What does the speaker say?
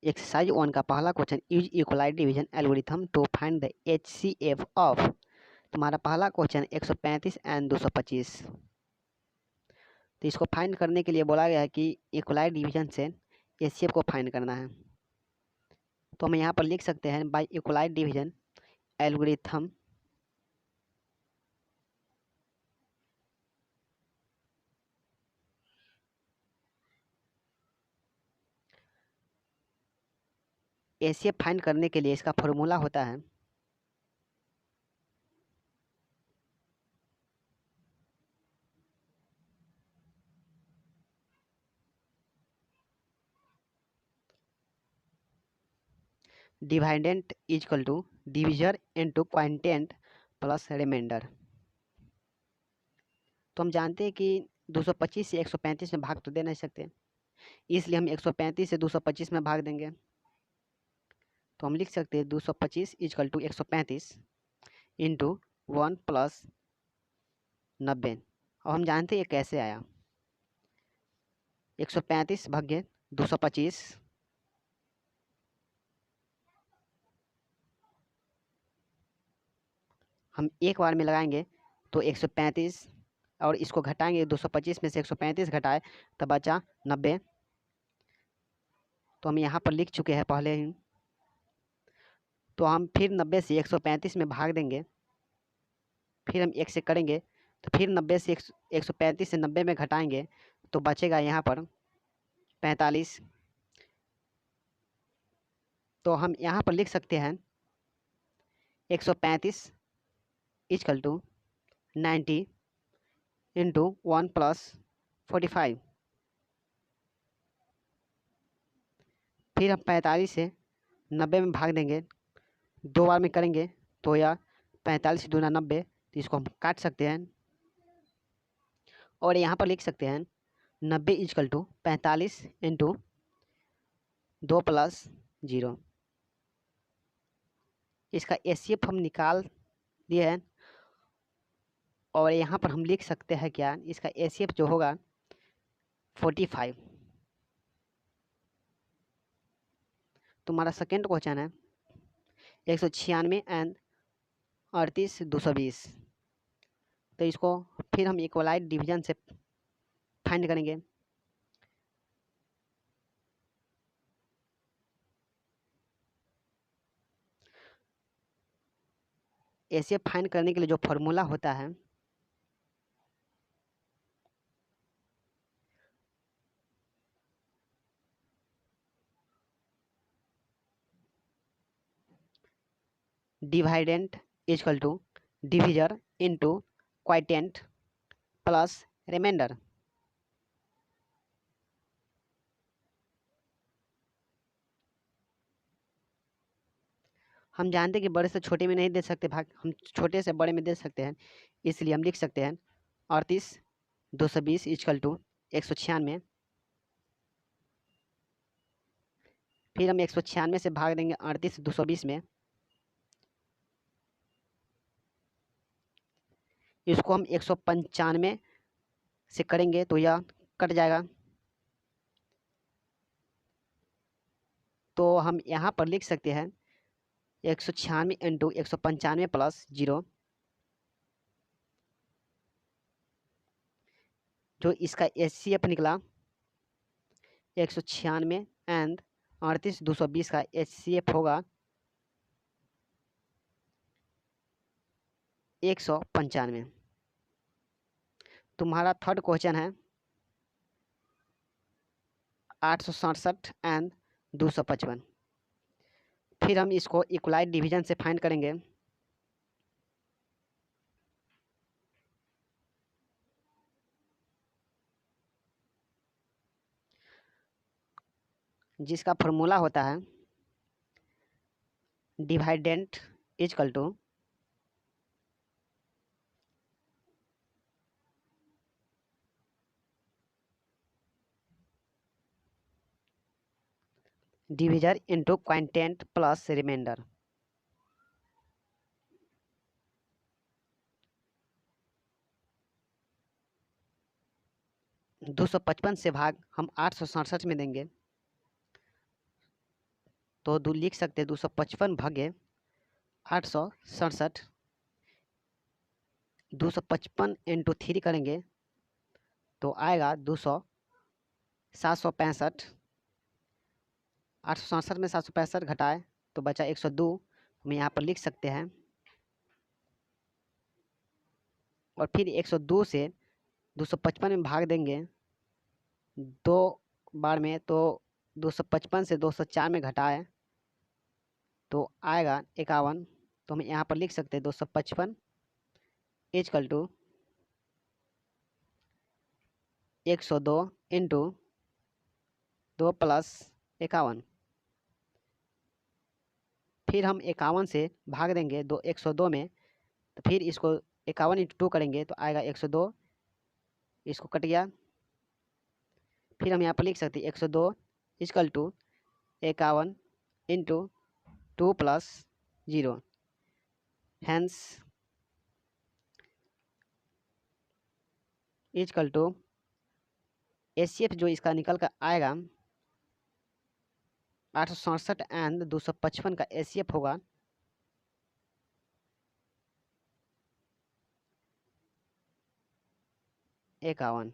Exercise 1 का पहला question, use equalize division algorithm to find the HCF of. तुम्हारा पहला क्वेश्चन 135 एंड 225। तो इसको फाइंड करने के लिए बोला गया है कि इक्वलाइज डिवीजन से एचसीएफ को फाइंड करना है। तो हम यहाँ पर लिख सकते हैं by equalise division algorithm HCF find करने के लिए इसका फॉर्मूला होता है dividend equal to divisor into quotient plus remainder. तो हम जानते हैं कि 225 से 135 में भाग तो दे नहीं सकते, इसलिए हम 135 से 225 में भाग देंगे। तो हम लिख सकते हैं 225 इक्वल टू 135 इंटू 1 प्लस 90। और हम जानते हैं ये कैसे आया, 135 भाग्य 225 हम एक बार में लगाएंगे तो 135 और इसको घटाएंगे, 225 में से 135 घटाए तो बचा 90। तो हम यहाँ पर लिख चुके हैं पहले ही। तो हम फिर 90 से 135 में भाग देंगे, फिर हम 1 से करेंगे तो फिर 90 से 135 से 90 में घटाएंगे तो बचेगा यहाँ पर 45। तो हम यहाँ पर लिख सकते हैं 135 इक्वल टू 90 इंटू 1 प्लस 45। फिर हम 45 से 90 में भाग देंगे, 2 बार में करेंगे तो यह 45 दूना 90, तो इसको हम काट सकते हैं और यहाँ पर लिख सकते हैं 90 इक्वल टू 45 इंटू 2 प्लस 0। इसका एचसीएफ हम निकाल दिए हैं और यहाँ पर हम लिख सकते हैं क्या, इसका एचसीएफ जो होगा 45। तुम्हारा सेकेंड क्वेश्चन है 196 एंड 38 220। तो इसको फिर हम इक्वलाइज डिवीजन से फाइंड करेंगे। ऐसे फाइंड करने के लिए जो फॉर्मूला होता है dividend equal to divisor into quotient plus remainder. हम जानते हैं कि बड़े से छोटे में नहीं दे सकते भाग, हम छोटे से बड़े में दे सकते हैं, इसलिए हम लिख सकते हैं 38 220 इक्वल टू 196। फिर हम 196 से भाग देंगे 38 220 में, इसको हम 195 से करेंगे तो यह कट जाएगा। तो हम यहाँ पर लिख सकते हैं 196 इंटू 195 प्लस 0, जो इसका एचसीएफ निकला 196 एंड 38 220 का एचसीएफ होगा 195। तुम्हारा थर्ड क्वेश्चन है 867 एंड 255। फिर हम इसको इक्वलाइज डिवीजन से फाइंड करेंगे। जिसका फॉर्मूला होता है dividend equal to divisor into quotient plus remainder. दो सौ पचपन से भाग हम 867 में देंगे तो लिख सकते हैं 255 भागे 867। 255 इंटू 3 करेंगे तो आएगा 765। 867 में 765 घटाए तो बचा 102। हम यहाँ पर लिख सकते हैं, और फिर 102 से 255 में भाग देंगे 2 बार में, तो 255 से 204 में घटाए तो आएगा 51। तो हम यहाँ पर लिख सकते हैं 255 इजकल टू 102 इंटू 2 प्लस 51। फिर हम 51 से भाग देंगे 102 में, तो फिर इसको 51 इंटू 2 करेंगे तो आएगा 102। इसको कट गया। फिर हम यहाँ पर लिख सकते हैं 102 is equal to 51 into 2 plus 0। Hence is equal to HCF जो इसका निकल कर आएगा 867 एंड 255 का HCF होगा 51।